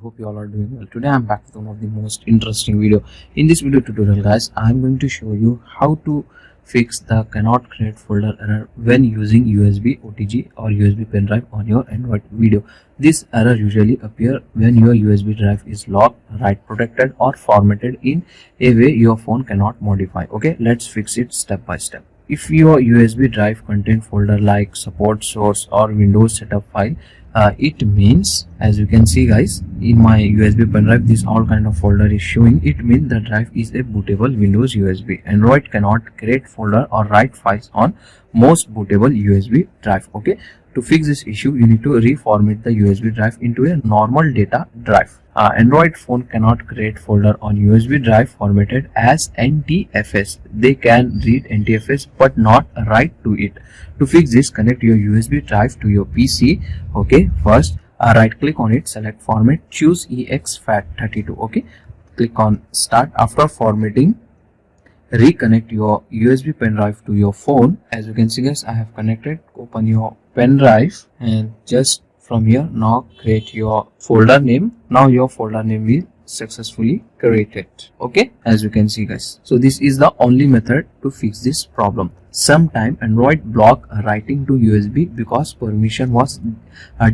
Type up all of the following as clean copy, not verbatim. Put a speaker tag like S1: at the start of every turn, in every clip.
S1: hope you all are doing well. Today I'm back with one of the most interesting video. In this video tutorial guys, I'm going to show you how to fix the cannot create folder error when using USB OTG or USB pen drive on your Android video. This error usually appears when your USB drive is locked, write protected or formatted in a way your phone cannot modify. Okay, let's fix it step by step. If your USB drive contain folder like support source or Windows setup file, it means, as you can see guys, in my USB pen drive this all kind of folder is showing. It means the drive is a bootable Windows USB. Android cannot create folder or write files on most bootable USB drive. Okay, to fix this issue you need to reformat the USB drive into a normal data drive. Android phone cannot create folder on USB drive formatted as NTFS. They can read NTFS but not write to it. To fix this, connect your USB drive to your PC. Okay, first right click on it, select format, choose EXFAT32. Okay, click on start. After formatting, reconnect your USB pen drive to your phone. As you can see guys, I have connected. Open your pen drive and just from here now create your folder name. Now your folder name will successfully created. Okay, as you can see guys, so this is the only method to fix this problem. Sometime Android block writing to USB because permission was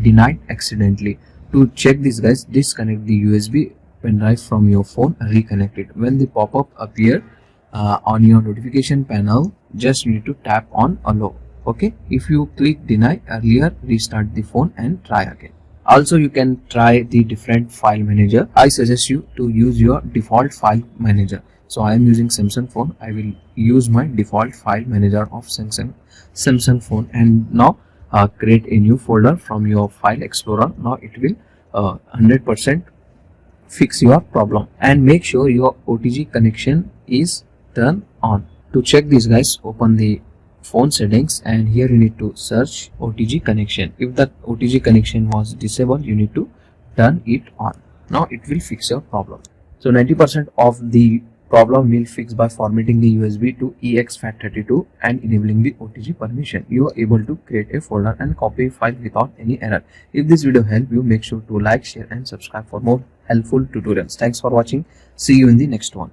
S1: denied accidentally. To check this guys, disconnect the USB pen drive from your phone, reconnect it. When the pop-up appear on your notification panel, just need to tap on allow. Okay, if you click deny earlier, restart the phone and try again. Also you can try the different file manager. I suggest you to use your default file manager. So I am using Samsung phone. I will use my default file manager of Samsung phone, and now create a new folder from your file explorer. Now it will 100% fix your problem. And make sure your OTG connection is turned on. To check this guys, open the phone settings and here you need to search OTG connection. If the OTG connection was disabled, you need to turn it on. Now it will fix your problem. So 90% of the problem will fix by formatting the USB to EXFAT32 and enabling the OTG permission. You are able to create a folder and copy file without any error. If this video helped you, make sure to like, share and subscribe for more helpful tutorials. Thanks for watching. See you in the next one.